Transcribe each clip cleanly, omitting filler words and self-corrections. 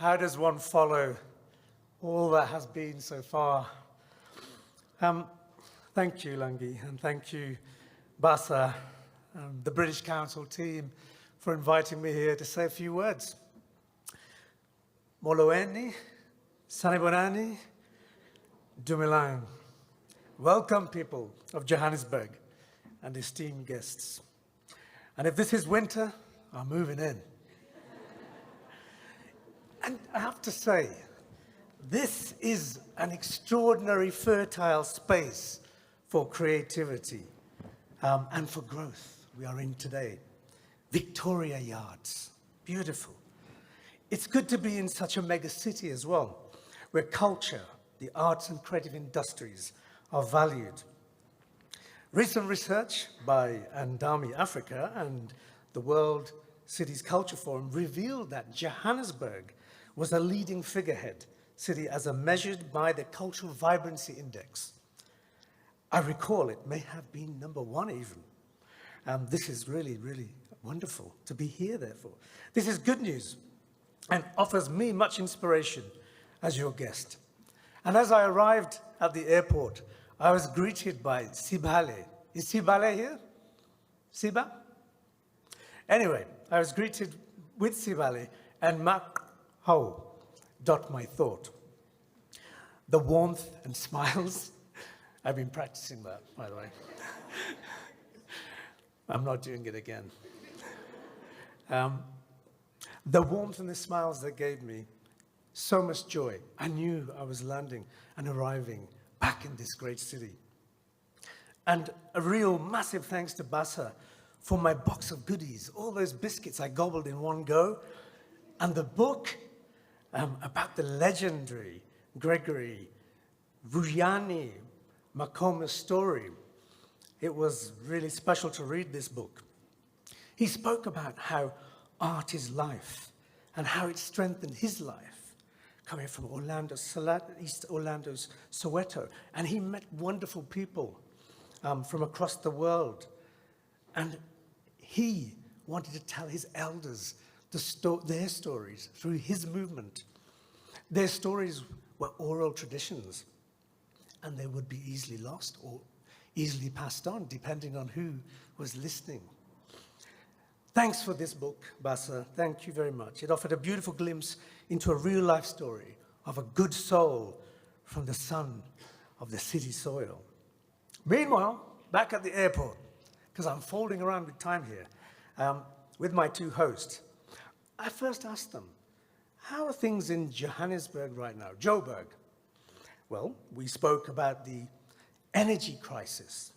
how does one follow all that has been so far? Thank you, Langi, and thank you, Basa, the British Council team, for inviting me here to say a few words. Moloeni, Sanibonani, Dumilang. Welcome, people of Johannesburg and esteemed guests. And if this is winter, I'm moving in. And I have to say, this is an extraordinary fertile space for creativity and for growth we are in today. Victoria Yards, beautiful. It's good to be in such a mega city as well, where culture, the arts and creative industries are valued. Recent research by Andami Africa and the World Cities Culture Forum revealed that Johannesburg was a leading figurehead city as measured by the Cultural Vibrancy Index. I recall it may have been #1 even. This is really, really wonderful to be here, therefore. This is good news and offers me much inspiration as your guest. And as I arrived at the airport, I was greeted by Sibale. Is Sibale here? Siba? Anyway, I was greeted with Sibale and Mak Hau dot my thought. The warmth and smiles, I've been practicing that, by the way. I'm not doing it again. The warmth and the smiles they gave me so much joy. I knew I was landing and arriving back in this great city. And a real massive thanks to Basa for my box of goodies, all those biscuits I gobbled in one go, and the book about the legendary Gregory Vujani Makoma's story. It was really special to read this book. He spoke about how art is life and how it strengthened his life, coming from East Orlando's Soweto. And he met wonderful people from across the world. And he wanted to tell his elders their stories through his movement. Their stories were oral traditions, and they would be easily lost or easily passed on, depending on who was listening. Thanks for this book, Basa. Thank you very much. It offered a beautiful glimpse into a real-life story of a good soul from the son of the city soil. Meanwhile, back at the airport, because I'm folding around with time here, with my two hosts, I first asked them, how are things in Johannesburg right now? Joburg. Well, we spoke about the energy crisis,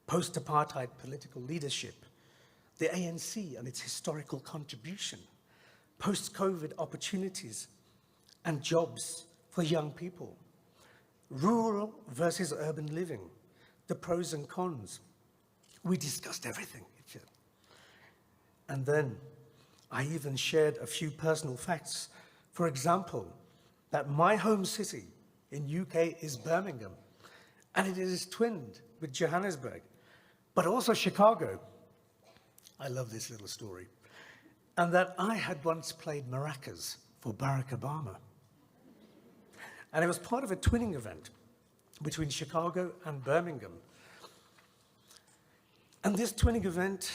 post-apartheid political leadership, the ANC and its historical contribution, post-COVID opportunities and jobs for young people, rural versus urban living, the pros and cons. We discussed everything. And then I even shared a few personal facts. For example, that my home city in UK is Birmingham, and it is twinned with Johannesburg, but also Chicago. I love this little story. And that I had once played maracas for Barack Obama. And it was part of a twinning event between Chicago and Birmingham. And this twinning event,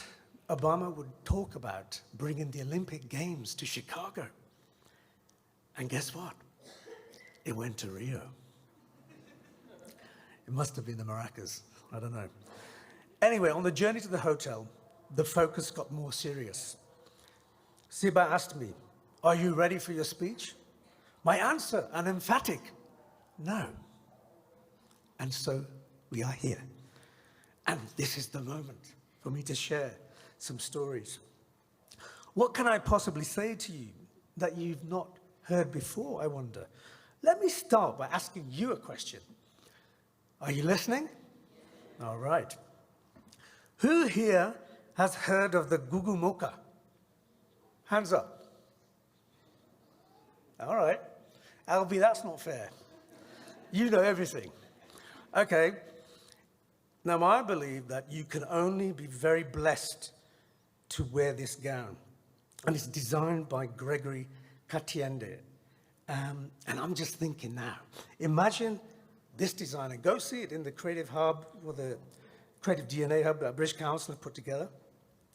Obama would talk about bringing the Olympic Games to Chicago. And guess what? It went to Rio. It must have been the maracas, I don't know. Anyway, on the journey to the hotel, the focus got more serious. Siba asked me, are you ready for your speech? My answer, an emphatic no. And so we are here. And this is the moment for me to share some stories. What can I possibly say to you that you've not heard before, I wonder? Let me start by asking you a question. Are you listening? All right. Who here has heard of the Gugu Moka? Hands up. All right. Albie, that's not fair. You know everything. Okay. Now, I believe that you can only be very blessed to wear this gown. And it's designed by Gregory Katiende. And I'm just thinking now, imagine this designer. Go see it in the Creative Hub, or the Creative DNA Hub that British Council have put together.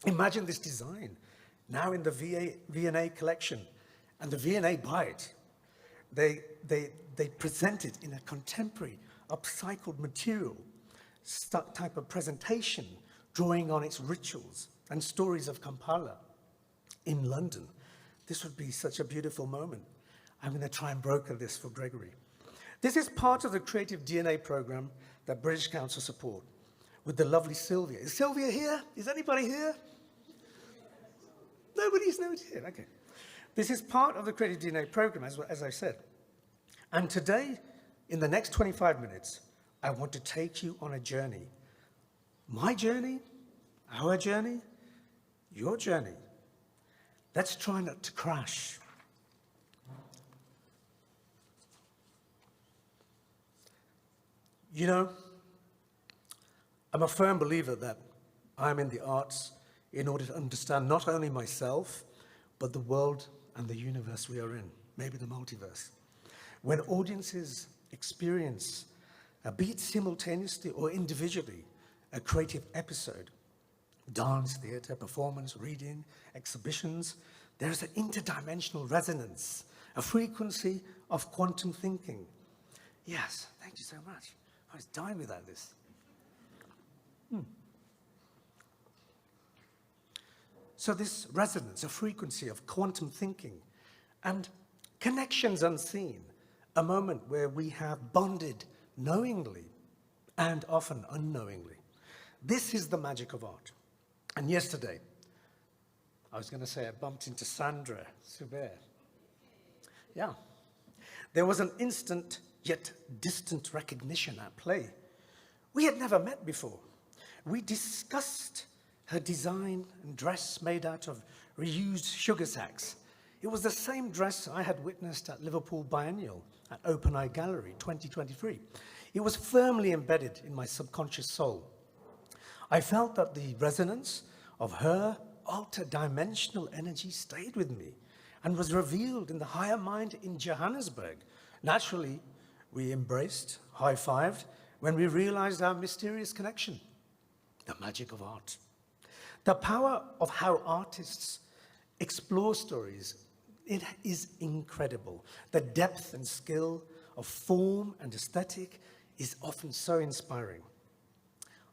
Imagine this design now in the V&A collection. And the V&A buy it. They present it in a contemporary, upcycled material type of presentation, drawing on its rituals and stories of Kampala in London. This would be such a beautiful moment. I'm going to try and broker this for Gregory. This is part of the Creative DNA program that British Council support with the lovely Sylvia. Is Sylvia here? Is anybody here? Nobody's here. Okay. This is part of the Creative DNA program, as I said. And today, in the next 25 minutes, I want to take you on a journey. My journey, our journey, your journey. Let's try not to crash. You know, I'm a firm believer that I'm in the arts in order to understand not only myself, but the world and the universe we are in, maybe the multiverse. When audiences experience, be it simultaneously or individually, a creative episode, dance, theatre, performance, reading, exhibitions, there is an interdimensional resonance, a frequency of quantum thinking. Yes, thank you so much. I was dying without this. So this resonance, a frequency of quantum thinking and connections unseen, a moment where we have bonded knowingly and often unknowingly. This is the magic of art. And yesterday, I was going to say I bumped into Sandra Subert. Yeah. There was an instant yet distant recognition at play. We had never met before. We discussed her design and dress made out of reused sugar sacks. It was the same dress I had witnessed at Liverpool Biennial at Open Eye Gallery 2023. It was firmly embedded in my subconscious soul. I felt that the resonance of her ultra-dimensional energy stayed with me and was revealed in the higher mind in Johannesburg. Naturally, we embraced, high-fived, when we realized our mysterious connection, the magic of art. The power of how artists explore stories, it is incredible. The depth and skill of form and aesthetic is often so inspiring.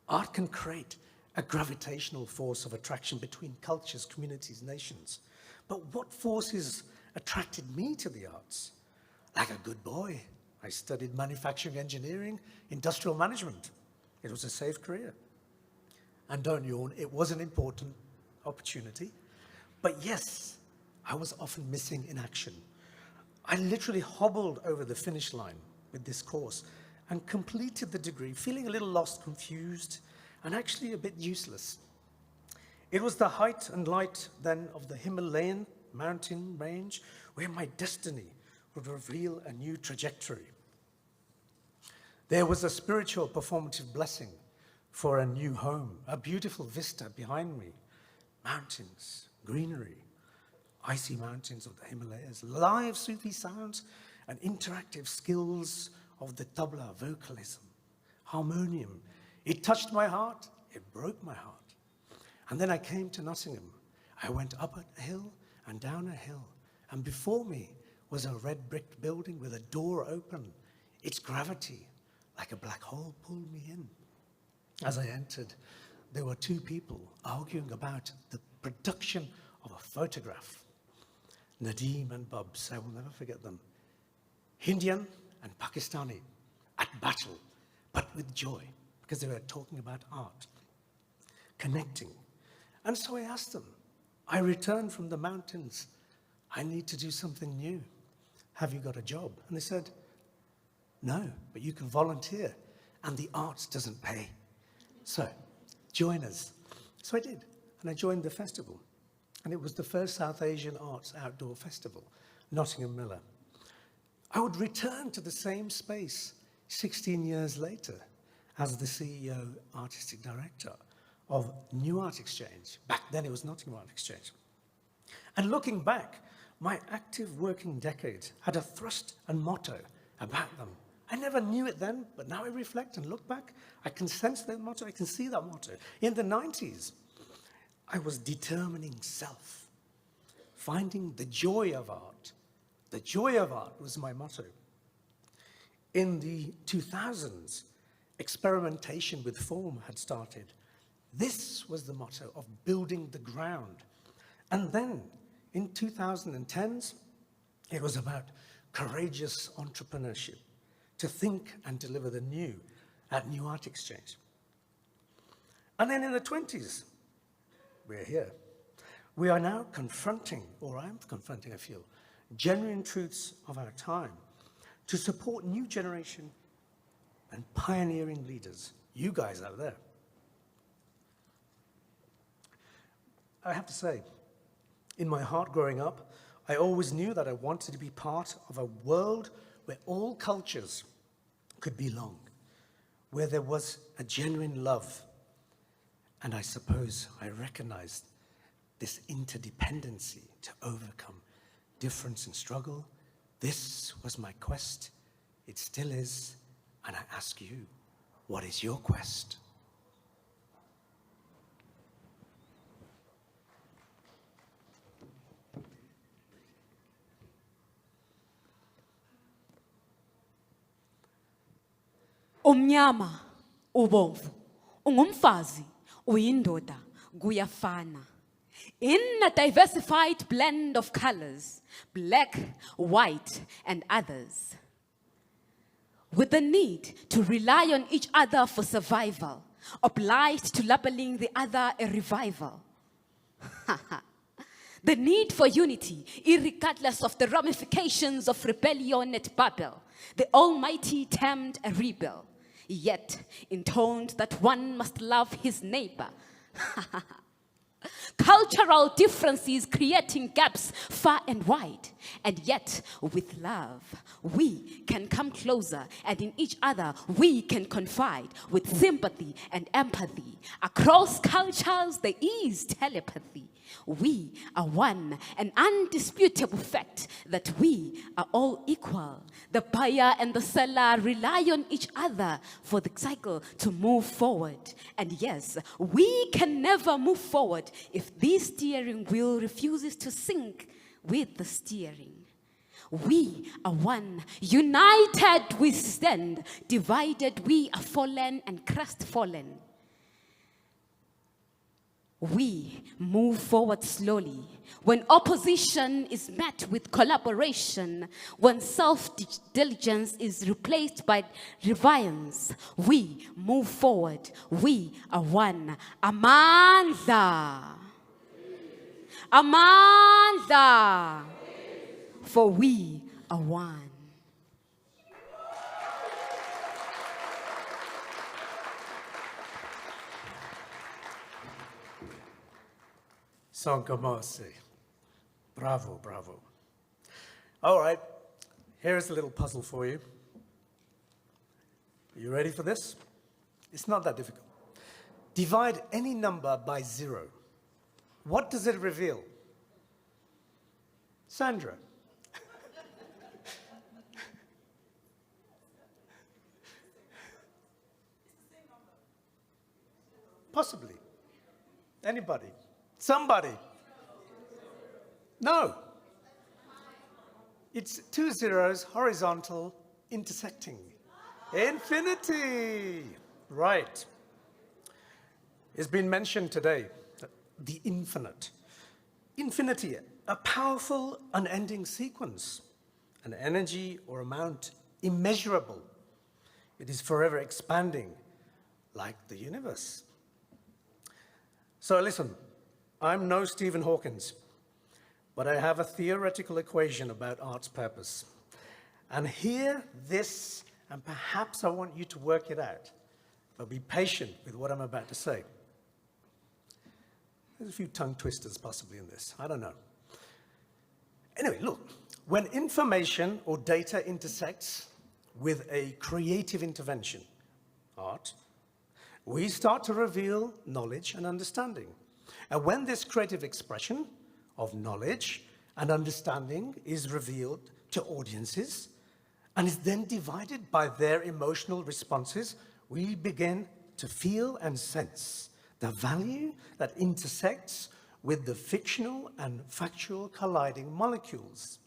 Art can create a gravitational force of attraction between cultures, communities, nations. But what forces attracted me to the arts? Like a good boy, I studied manufacturing engineering, industrial management. It was a safe career. And don't yawn, it was an important opportunity. But yes, I was often missing in action. I literally hobbled over the finish line with this course and completed the degree, feeling a little lost, confused, and actually a bit useless. It was the height and light then of the Himalayan mountain range where my destiny would reveal a new trajectory. There was a spiritual performative blessing for a new home, a beautiful vista behind me, mountains, greenery, icy mountains of the Himalayas, live Sufi sounds and interactive skills of the tabla, vocalism, harmonium. It touched my heart, it broke my heart. And then I came to Nottingham. I went up a hill and down a hill, and before me was a red brick building with a door open. Its gravity, like a black hole, pulled me in. As I entered, there were two people arguing about the production of a photograph. Nadeem and Bubs, I will never forget them. Indian and Pakistani at battle, but with joy, because they were talking about art, connecting. And so I asked them, I returned from the mountains. I need to do something new. Have you got a job? And they said, no, but you can volunteer, and the arts doesn't pay. So, join us. So I did, and I joined the festival. And it was the first South Asian Arts Outdoor Festival, Nottingham Miller. I would return to the same space 16 years later as the CEO, artistic director of New Art Exchange. Back then it was Nottingham Art Exchange. And looking back, My active working decades had a thrust and motto about them. I never knew it then, but now I reflect and look back, I can sense that motto, I can see that motto. In the 90s, I was determining self, finding the joy of art. The joy of art was my motto. In the 2000s, experimentation with form had started. This was the motto of building the ground. And then, in 2010s, it was about courageous entrepreneurship, to think and deliver the new at New Art Exchange. And then in the 20s, we're here. We are now confronting, or I'm confronting, I feel, genuine truths of our time to support new generation and pioneering leaders, you guys out there. I have to say, in my heart growing up, I always knew that I wanted to be part of a world where all cultures could belong, where there was a genuine love. And I suppose I recognized this interdependency to overcome difference and struggle. This was my quest. It still is. And I ask you, what is your quest? Umnyama, ubomvu, ungumfazi, uyindoda, kuyafana. In a diversified blend of colors, black, white, and others. With the need to rely on each other for survival, obliged to labeling the other a revival. The need for unity, irregardless of the ramifications of rebellion at Babel, the Almighty termed a rebel, yet intoned that one must love his neighbor. Cultural differences creating gaps far and wide, and yet with love we can come closer, and in each other we can confide with sympathy and empathy. Across cultures there is telepathy. We are one, an undisputable fact that we are all equal. The buyer and the seller rely on each other for the cycle to move forward. And yes, we can never move forward if this steering wheel refuses to sync with the steering. We are one, united we stand, divided we are fallen and crestfallen. We move forward slowly when opposition is met with collaboration, when self-diligence is replaced by reverence. We move forward. We are one. Amandla. Amandla. For we are one. Sankamasi. Bravo, bravo. All right, here's a little puzzle for you. Are you ready for this? It's not that difficult. Divide any number by 0. What does it reveal? Sandra. Possibly. Anybody? Somebody? No. It's 2 zeros, horizontal, intersecting. Infinity. Right. It's been mentioned today, the infinite. Infinity, a powerful, unending sequence, an energy or amount immeasurable. It is forever expanding, like the universe. So listen, I'm no Stephen Hawkins, but I have a theoretical equation about art's purpose. And hear this, and perhaps I want you to work it out, but be patient with what I'm about to say. There's a few tongue twisters possibly in this, I don't know. Anyway, look, when information or data intersects with a creative intervention, art, we start to reveal knowledge and understanding. And when this creative expression of knowledge and understanding is revealed to audiences and is then divided by their emotional responses, we begin to feel and sense the value that intersects with the fictional and factual colliding molecules.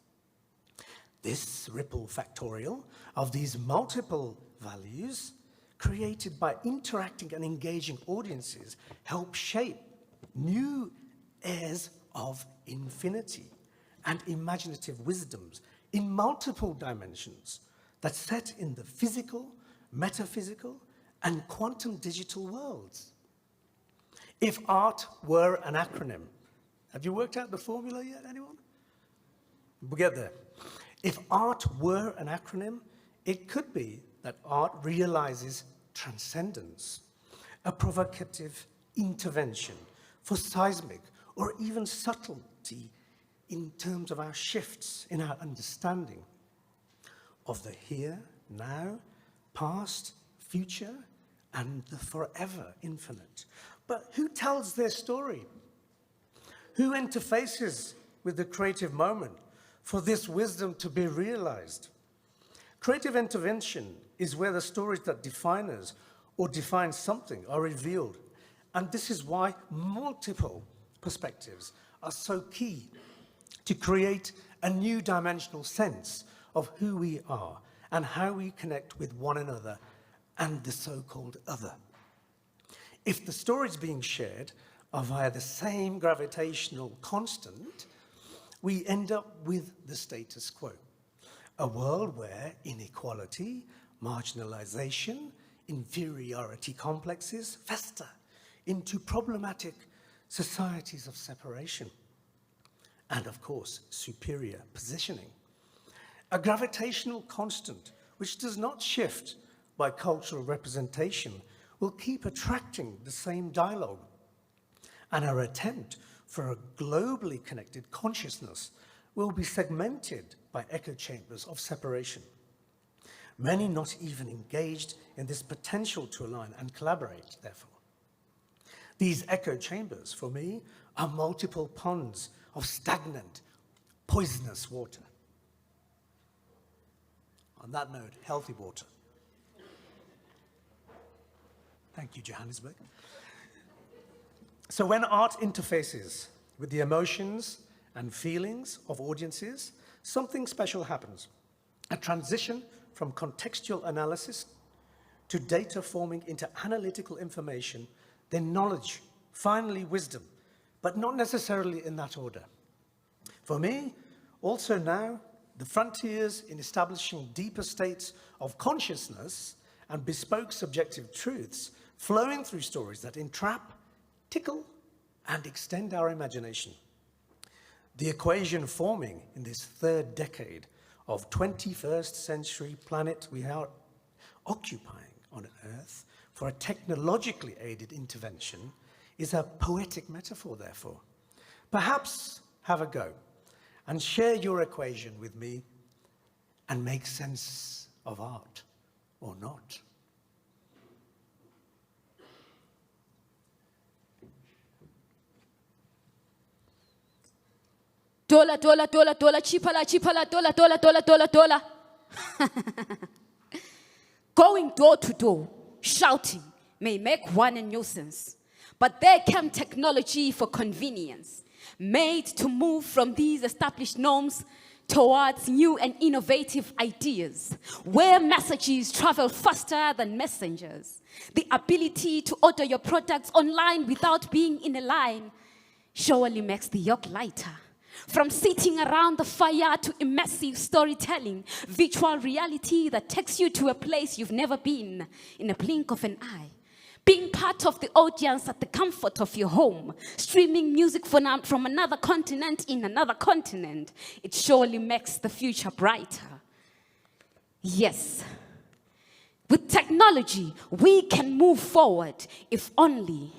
This ripple factorial of these multiple values created by interacting and engaging audiences help shape new airs of infinity and imaginative wisdoms in multiple dimensions that set in the physical, metaphysical, and quantum digital worlds. If art were an acronym, have you worked out the formula yet, anyone? We'll get there. If art were an acronym, it could be that art realizes transcendence, a provocative intervention for seismic or even subtlety in terms of our shifts in our understanding of the here, now, past, future, and the forever infinite. But who tells their story? Who interfaces with the creative moment for this wisdom to be realized? Creative intervention is where the stories that define us or define something are revealed. And this is why multiple perspectives are so key to create a new dimensional sense of who we are and how we connect with one another and the so-called other. If the stories being shared are via the same gravitational constant, we end up with the status quo, a world where inequality, marginalization, inferiority complexes fester into problematic societies of separation, and of course, superior positioning. A gravitational constant which does not shift by cultural representation will keep attracting the same dialogue, and our attempt for a globally connected consciousness will be segmented by echo chambers of separation, many not even engaged in this potential to align and collaborate, therefore. These echo chambers, for me, are multiple ponds of stagnant, poisonous water. On that note, healthy water. Thank you, Johannesburg. So when art interfaces with the emotions and feelings of audiences, something special happens. A transition from contextual analysis to data forming into analytical information, then knowledge, finally wisdom, but not necessarily in that order. For me, also now, the frontiers in establishing deeper states of consciousness and bespoke subjective truths flowing through stories that entrap, tickle, and extend our imagination. The equation forming in this third decade of 21st century planet we are occupying on Earth for a technologically aided intervention is a poetic metaphor, therefore. Perhaps have a go and share your equation with me and make sense of art, or not. Dola, dola, dola, dola, chipala, chipala, dola, dola, dola, dola, dola. Going door to door, shouting, may make one a nuisance. But there came technology for convenience, made to move from these established norms towards new and innovative ideas, where messages travel faster than messengers. The ability to order your products online without being in a line surely makes the yoke lighter. From sitting around the fire to immersive storytelling, virtual reality that takes you to a place you've never been in a blink of an eye. Being part of the audience at the comfort of your home, streaming music from another continent in another continent, it surely makes the future brighter. Yes, with technology, we can move forward if only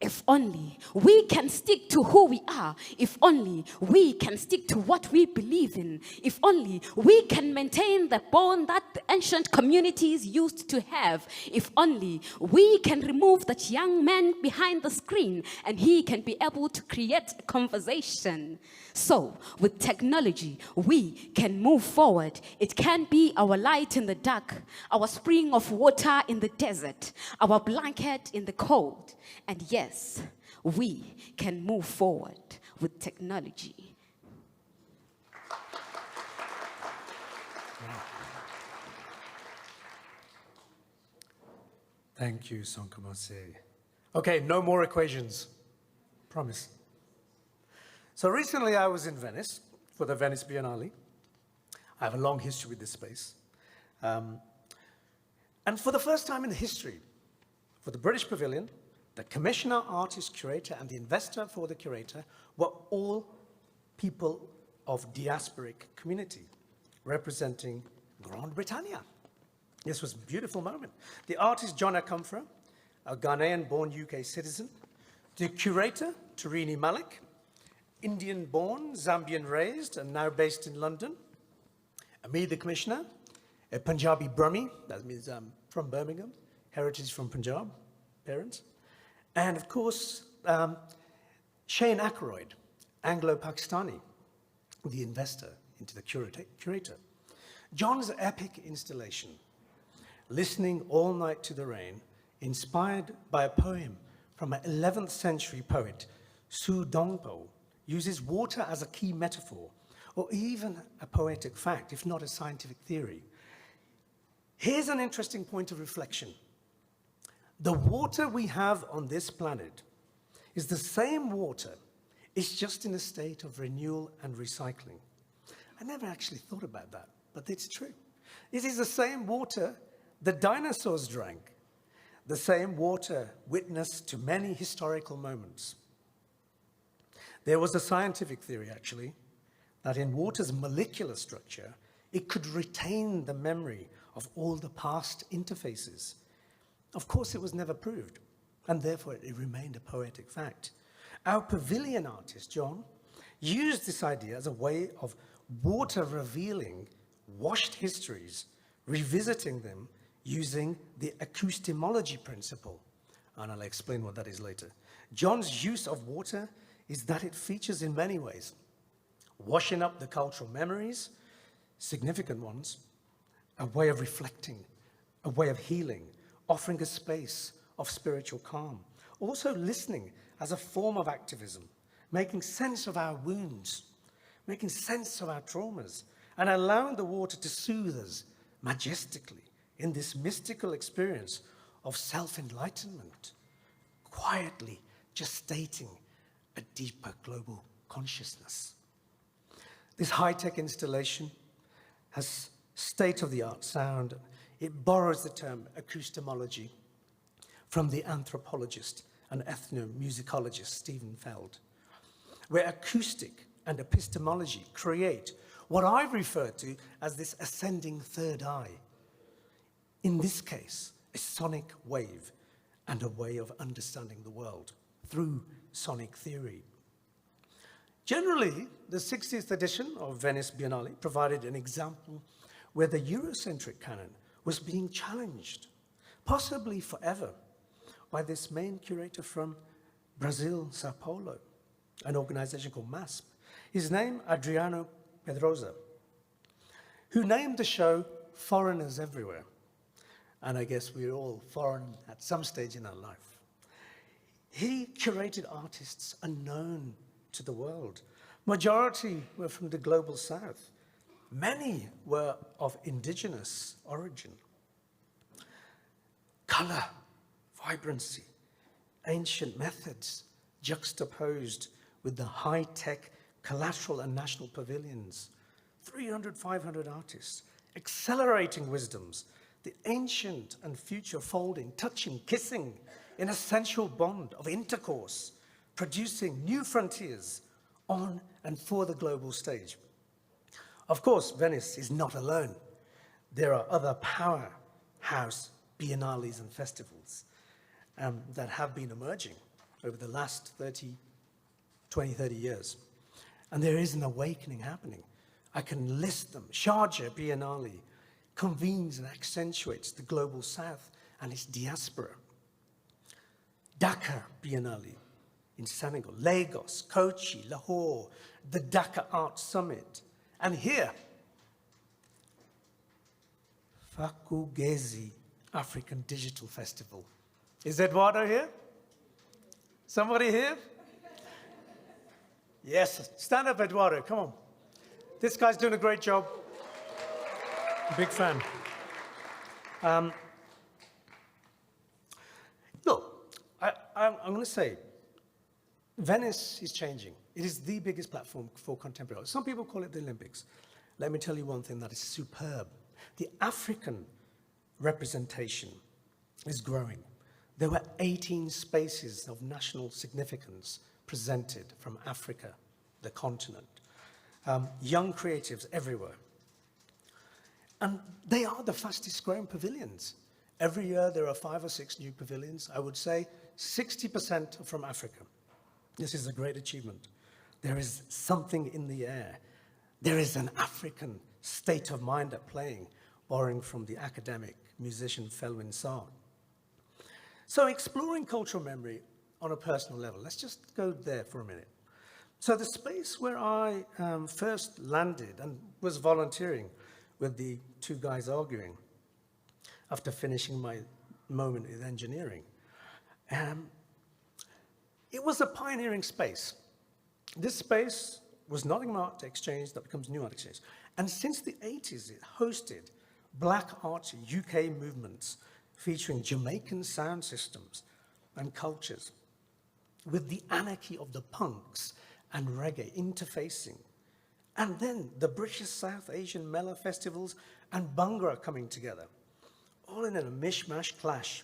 If only we can stick to who we are. If only we can stick to what we believe in. If only we can maintain the bond that the ancient communities used to have. If only we can remove that young man behind the screen and he can be able to create a conversation. So, with technology, we can move forward. It can be our light in the dark, our spring of water in the desert, our blanket in the cold. And yes, we can move forward with technology. Thank you, Sonkamose. Okay, no more equations. Promise. So recently I was in Venice for the Venice Biennale. I have a long history with this space. And for the first time in history, for the British Pavilion, the commissioner, artist, curator, and the investor for the curator were all people of diasporic community, representing Grand Britannia. This was a beautiful moment. The artist, John Akamfra, a Ghanaian-born UK citizen. The curator, Tarini Malik, Indian-born, Zambian-raised, and now based in London. Me, the commissioner, a Punjabi Brahmi, that means from Birmingham, heritage from Punjab, parents. And of course, Shane Ackroyd, Anglo-Pakistani, the investor into the curator. John's epic installation, Listening All Night to the Rain, inspired by a poem from an 11th century poet, Su Dongpo, uses water as a key metaphor, or even a poetic fact, if not a scientific theory. Here's an interesting point of reflection. The water we have on this planet is the same water, it's just in a state of renewal and recycling. I never actually thought about that, but it's true. It is the same water the dinosaurs drank, the same water witness to many historical moments. There was a scientific theory, actually, that in water's molecular structure, it could retain the memory of all the past interfaces. Of course, it was never proved, and therefore it remained a poetic fact. Our pavilion artist, John, used this idea as a way of water revealing washed histories, revisiting them using the acoustemology principle, and I'll explain what that is later. John's use of water is that it features in many ways, washing up the cultural memories, significant ones, a way of reflecting, a way of healing, offering a space of spiritual calm. Also listening as a form of activism, making sense of our wounds, making sense of our traumas, and allowing the water to soothe us majestically in this mystical experience of self-enlightenment, quietly gestating a deeper global consciousness. This high-tech installation has state-of-the-art sound. It borrows the term acoustemology from the anthropologist and ethnomusicologist Stephen Feld, where acoustic and epistemology create what I refer to as this ascending third eye. In this case, a sonic wave and a way of understanding the world through sonic theory. Generally, the 60th edition of Venice Biennale provided an example where the Eurocentric canon was being challenged, possibly forever, by this main curator from Brazil, Sao Paulo, an organization called MASP. His name, Adriano Pedrosa, who named the show Foreigners Everywhere. And I guess we're all foreign at some stage in our life. He curated artists unknown to the world. Majority were from the global south. Many were of indigenous origin. Color, vibrancy, ancient methods juxtaposed with the high-tech collateral and national pavilions. 300, 500 artists, accelerating wisdoms, the ancient and future folding, touching, kissing in a sensual bond of intercourse, producing new frontiers on and for the global stage. Of course, Venice is not alone. There are other powerhouse biennales and festivals that have been emerging over the last 20, 30 years. And there is an awakening happening. I can list them. Sharjah Biennale convenes and accentuates the global South and its diaspora. Dhaka Biennale in Senegal, Lagos, Kochi, Lahore, the Dhaka Art Summit. And here, Fakugezi African Digital Festival. Is Eduardo here? Somebody here? Yes, stand up, Eduardo, come on. This guy's doing a great job. Big fan. Look, I'm going to say, Venice is changing. It is the biggest platform for contemporary art. Some people call it the Olympics. Let me tell you one thing that is superb. The African representation is growing. There were 18 spaces of national significance presented from Africa, the continent. Young creatives everywhere. And they are the fastest growing pavilions. Every year there are 5 or 6 new pavilions. I would say 60% are from Africa. This is a great achievement. There is something in the air. There is an African state of mind at playing, borrowing from the academic musician Felwine Sarr. So exploring cultural memory on a personal level, let's just go there for a minute. So the space where I first landed and was volunteering with the 2 guys arguing after finishing my moment in engineering, it was a pioneering space. This space was Nottingham Art Exchange that becomes New Art Exchange. And since the 80s, it hosted Black Art UK movements featuring Jamaican sound systems and cultures, with the anarchy of the punks and reggae interfacing. And then the British South Asian Mela festivals and Bhangra coming together, all in a mishmash clash.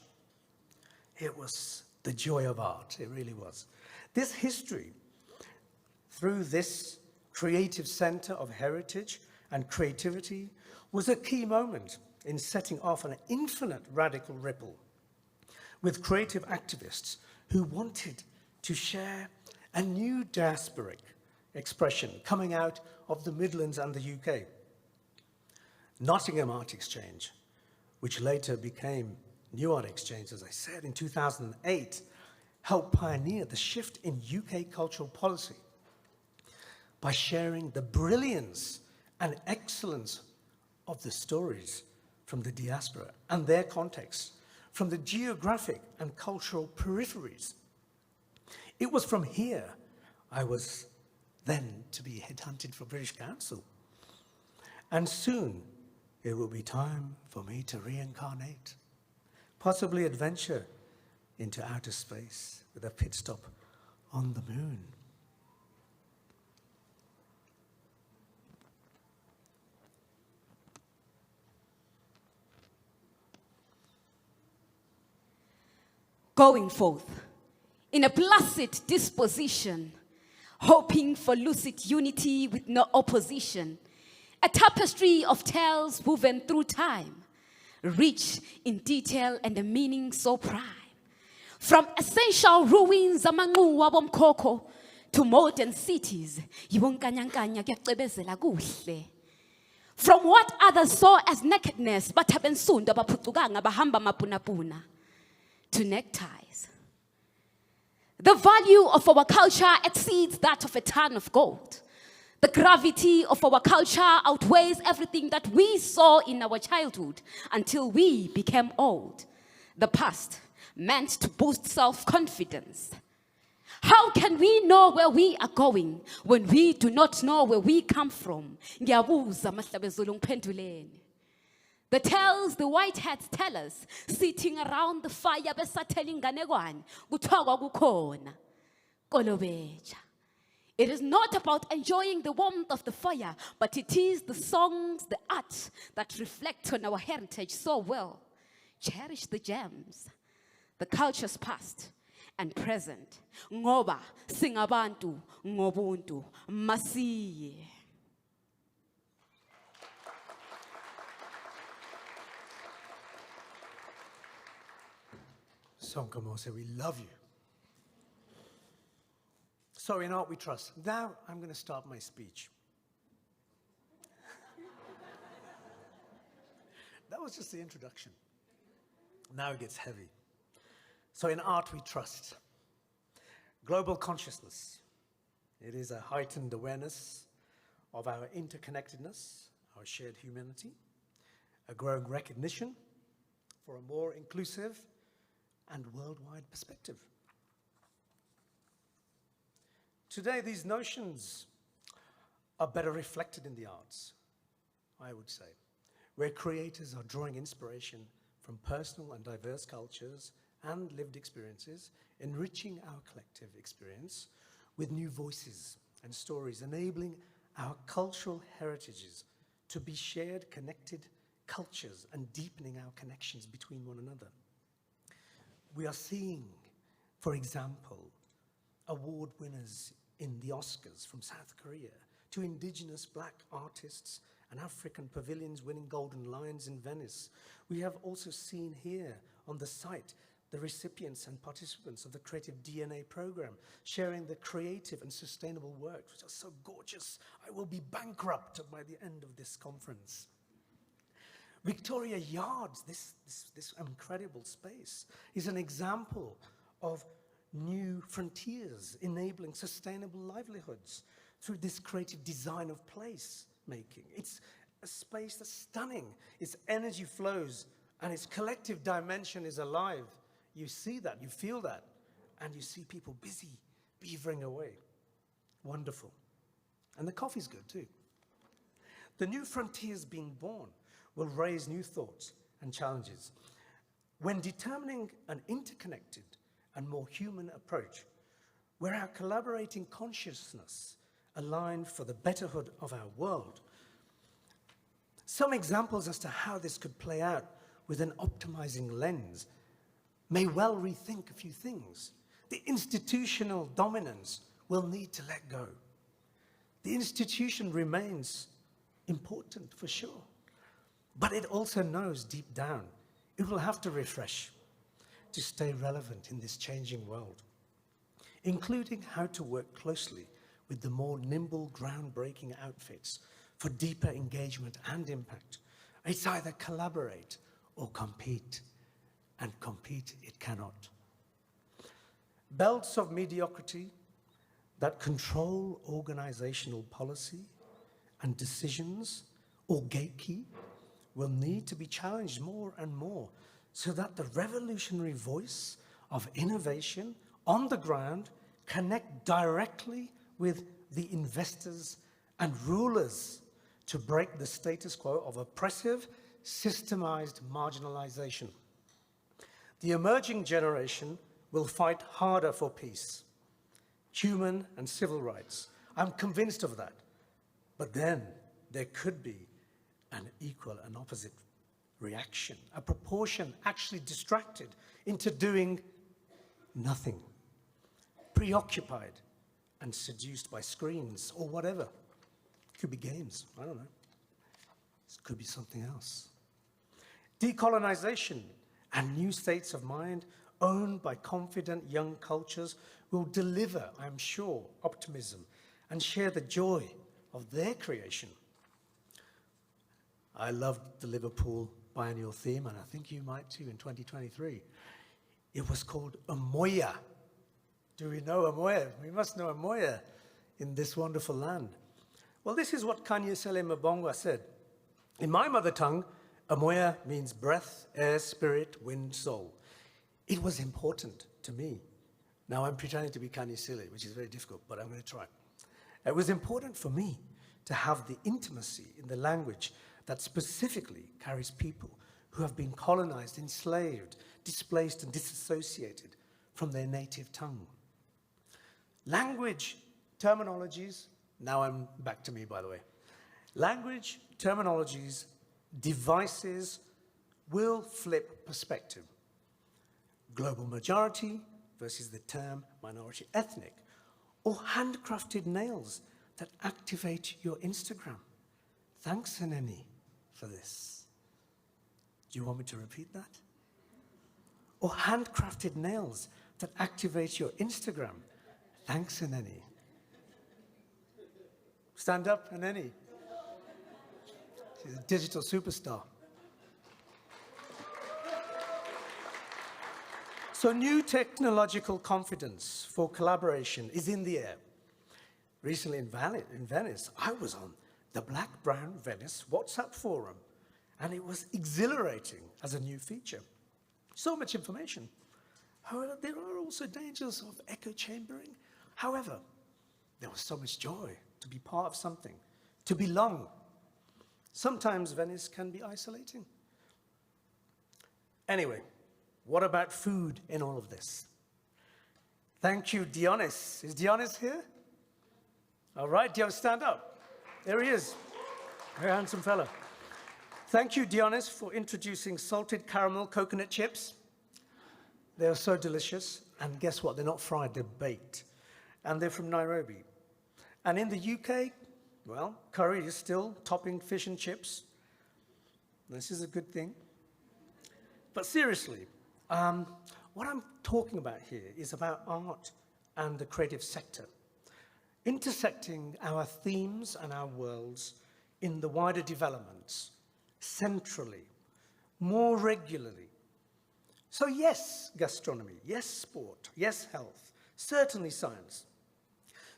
It was the joy of art, it really was. This history, through this creative center of heritage and creativity, was a key moment in setting off an infinite radical ripple with creative activists who wanted to share a new diasporic expression coming out of the Midlands and the UK. Nottingham Art Exchange, which later became New Art Exchange, as I said, in 2008, helped pioneer the shift in UK cultural policy by sharing the brilliance and excellence of the stories from the diaspora and their context, from the geographic and cultural peripheries. It was from here I was then to be headhunted for British Council. And soon it will be time for me to reincarnate, possibly adventure into outer space with a pit stop on the moon. Going forth in a placid disposition, hoping for lucid unity with no opposition, a tapestry of tales woven through time, rich in detail and a meaning so prime. From essential ruins amanquwa bomkhokho to modern cities, yibonkanyakanya kuyacebezela kuhle. From what others saw as nakedness, batabensunda baphucukanga bahamba mapunapuna, to neckties. The value of our culture exceeds that of a ton of gold. The gravity of our culture outweighs everything that we saw in our childhood until we became old. The past meant to boost self-confidence. How can we know where we are going when we do not know where we come from? Ngiyabuza mahlabezulu ngiphenduleni. The tales the white hats tell us, sitting around the fire besathela inganekwane, kuthiwa kukhona. Kolobeja. It is not about enjoying the warmth of the fire, but it is the songs, the art that reflect on our heritage so well. Cherish the gems, the culture's past and present. Ngoba singabantu ngobuntu masiye. Sonkamose, we love you. So in art we trust. Now I'm going to start my speech. That was just the introduction. Now it gets heavy. So in art we trust. Global consciousness. It is a heightened awareness of our interconnectedness, our shared humanity, a growing recognition for a more inclusive and worldwide perspective. Today, these notions are better reflected in the arts, I would say, where creators are drawing inspiration from personal and diverse cultures and lived experiences, enriching our collective experience with new voices and stories, enabling our cultural heritages to be shared, connected cultures and deepening our connections between one another. We are seeing, for example, award winners in the Oscars from South Korea, to indigenous black artists and African pavilions winning Golden Lions in Venice. We have also seen here on the site the recipients and participants of the Creative DNA program sharing the creative and sustainable works, which are so gorgeous. I will be bankrupt by the end of this conference. Victoria Yards, this incredible space, is an example of new frontiers enabling sustainable livelihoods through this creative design of place making. It's a space that's stunning. Its energy flows and its collective dimension is alive. You see that, you feel that, and you see people busy beavering away. Wonderful. And the coffee's good too. The new frontiers being born will raise new thoughts and challenges. When determining an interconnected and more human approach, where our collaborating consciousness aligned for the betterhood of our world. Some examples as to how this could play out with an optimizing lens may well rethink a few things. The institutional dominance will need to let go. The institution remains important for sure, but it also knows deep down it will have to refresh to stay relevant in this changing world, including how to work closely with the more nimble, groundbreaking outfits for deeper engagement and impact. It's either collaborate or compete, and compete it cannot. Belts of mediocrity that control organizational policy and decisions or gatekeep will need to be challenged more and more so that the revolutionary voice of innovation on the ground connect directly with the investors and rulers to break the status quo of oppressive, systemized marginalization. The emerging generation will fight harder for peace, human and civil rights. I'm convinced of that. But then there could be an equal and opposite reaction, a proportion actually distracted into doing nothing, preoccupied and seduced by screens or whatever. It could be games, I don't know. It could be something else. Decolonization and new states of mind owned by confident young cultures will deliver, I'm sure, optimism and share the joy of their creation. I loved the Liverpool biennial theme, and I think you might too in 2023. It was called Amoya. Do we know Amoya? We must know Amoya in this wonderful land. Well, this is what Kanyesele Mbongwa said. In my mother tongue, Amoya means breath, air, spirit, wind, soul. It was important to me. Now I'm pretending to be Kanyesele, which is very difficult, but I'm going to try. It was important for me to have the intimacy in the language that specifically carries people who have been colonized, enslaved, displaced, and disassociated from their native tongue. Language terminologies, now I'm back to me, by the way. Language terminologies, devices will flip perspective. Global majority versus the term minority ethnic, or handcrafted nails that activate your Instagram. Thanks, Aneni, for this. Do you want me to repeat that? Or handcrafted nails that activate your Instagram. Thanks, Aneni. Stand up, Aneni. She's a digital superstar. So new technological confidence for collaboration is in the air. Recently in Venice, I was on the Black Brown Venice WhatsApp forum, and it was exhilarating as a new feature. So much information. However, there are also dangers of echo chambering. However, there was so much joy to be part of something, to belong. Sometimes Venice can be isolating. Anyway, what about food in all of this? Thank you, Dionys. Is Dionys here? All right, Dionys, stand up. There he is. Very handsome fella. Thank you, Dionys, for introducing salted caramel coconut chips. They're so delicious. And guess what? They're not fried, they're baked. And they're from Nairobi. And in the UK, well, curry is still topping fish and chips. This is a good thing. But seriously, what I'm talking about here is about art and the creative sector, intersecting our themes and our worlds in the wider developments, centrally, more regularly. So yes, gastronomy, yes, sport, yes, health, certainly science.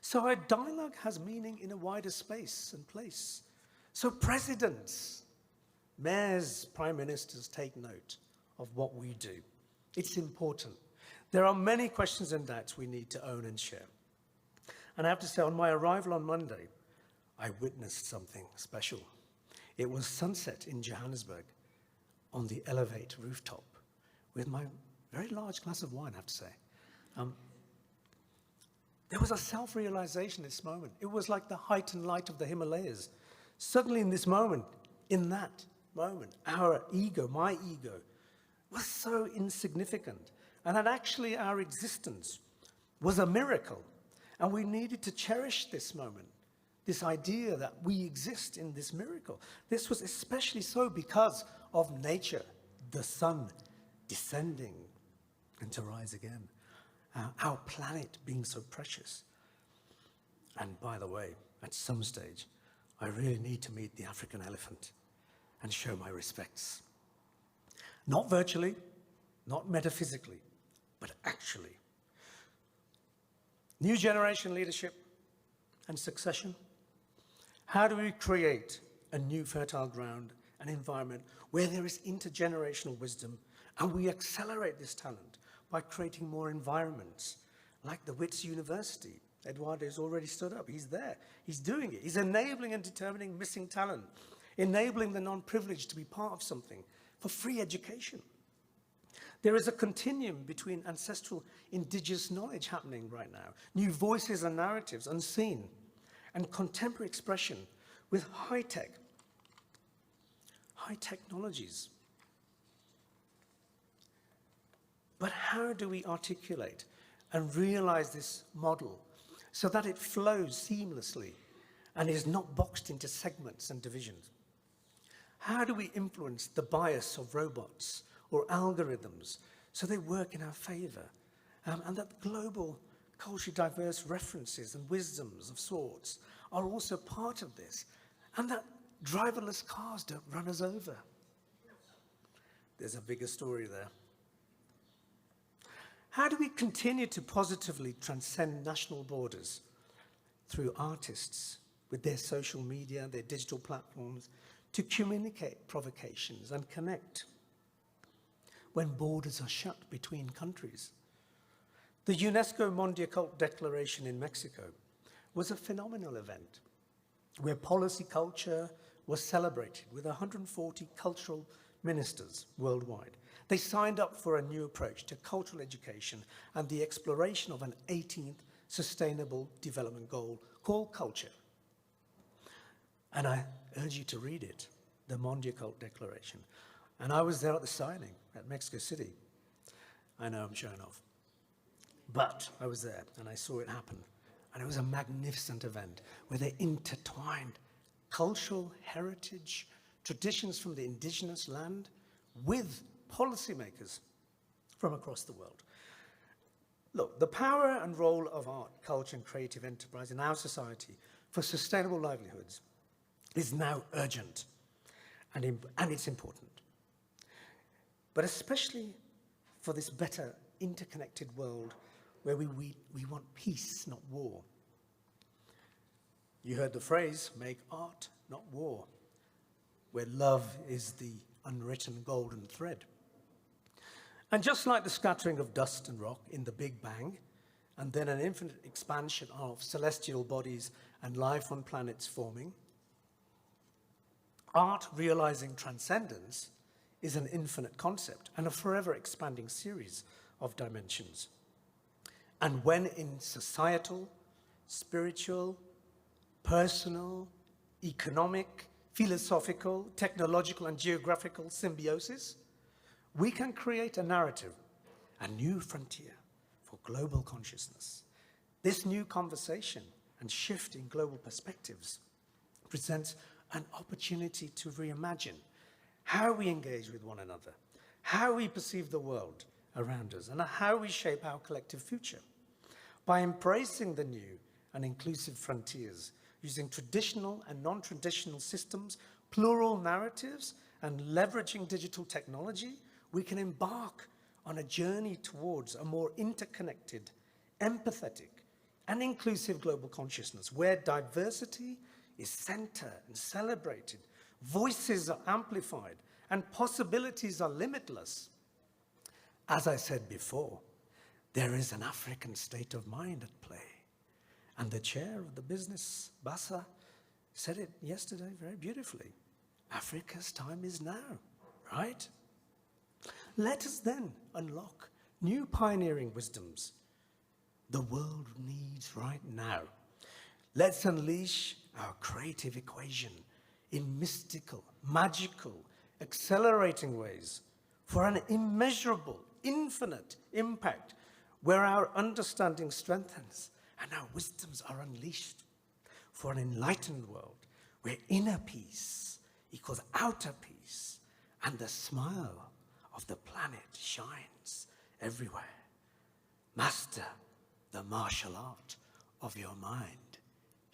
So our dialogue has meaning in a wider space and place. So presidents, mayors, prime ministers take note of what we do. It's important. There are many questions and doubts we need to own and share. And I have to say, on my arrival on Monday, I witnessed something special. It was sunset in Johannesburg on the Elevate rooftop with my very large glass of wine, I have to say. There was a self-realization in this moment. It was like the height and light of the Himalayas. Suddenly in this moment, in that moment, our ego, my ego, was so insignificant. And that actually our existence was a miracle. And we needed to cherish this moment, this idea that we exist in this miracle. This was especially so because of nature, the sun descending and to rise again, our planet being so precious. And by the way, at some stage, I really need to meet the African elephant and show my respects. Not virtually, not metaphysically, but actually. New generation leadership and succession. How do we create a new fertile ground, an environment where there is intergenerational wisdom, and we accelerate this talent by creating more environments like the Wits University. Eduardo has already stood up. He's there. He's doing it. He's enabling and determining missing talent, enabling the non-privileged to be part of something for free education. There is a continuum between ancestral indigenous knowledge happening right now, new voices and narratives unseen, and contemporary expression with high technologies. But how do we articulate and realize this model so that it flows seamlessly and is not boxed into segments and divisions? How do we influence the bias of robots or algorithms so they work in our favor, and that global culturally diverse references and wisdoms of sorts are also part of this, and that driverless cars don't run us over? There's a bigger story there. How do we continue to positively transcend national borders through artists with their social media, their digital platforms, to communicate provocations and connect when borders are shut between countries? The UNESCO Mondial Declaration in Mexico was a phenomenal event where policy culture was celebrated with 140 cultural ministers worldwide. They signed up for a new approach to cultural education and the exploration of an 18th Sustainable Development Goal called culture. And I urge you to read it, the Mondial Declaration. And I was there at the signing at Mexico City. I know I'm showing off. But I was there and I saw it happen. And it was a magnificent event where they intertwined cultural heritage, traditions from the indigenous land with policymakers from across the world. Look, the power and role of art, culture, and creative enterprise in our society for sustainable livelihoods is now urgent, and it's important. But especially for this better interconnected world where we want peace, not war. You heard the phrase, make art, not war, where love is the unwritten golden thread. And just like the scattering of dust and rock in the Big Bang, and then an infinite expansion of celestial bodies and life on planets forming, art realizing transcendence is an infinite concept and a forever expanding series of dimensions. And when in societal, spiritual, personal, economic, philosophical, technological, and geographical symbiosis, we can create a narrative, a new frontier for global consciousness. This new conversation and shift in global perspectives presents an opportunity to reimagine how we engage with one another, how we perceive the world around us, and how we shape our collective future. By embracing the new and inclusive frontiers, using traditional and non-traditional systems, plural narratives, and leveraging digital technology, we can embark on a journey towards a more interconnected, empathetic, and inclusive global consciousness where diversity is centered and celebrated, voices are amplified, and possibilities are limitless. As I said before, there is an African state of mind at play. And the chair of the business, Bassa, said it yesterday very beautifully. Africa's time is now, right? Let us then unlock new pioneering wisdoms the world needs right now. Let's unleash our creative equation in mystical, magical, accelerating ways for an immeasurable, infinite impact where our understanding strengthens and our wisdoms are unleashed for an enlightened world where inner peace equals outer peace and the smile of the planet shines everywhere. Master the martial art of your mind,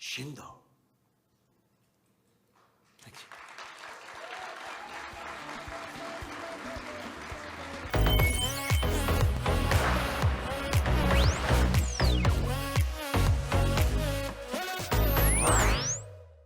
Shindo. Thank you.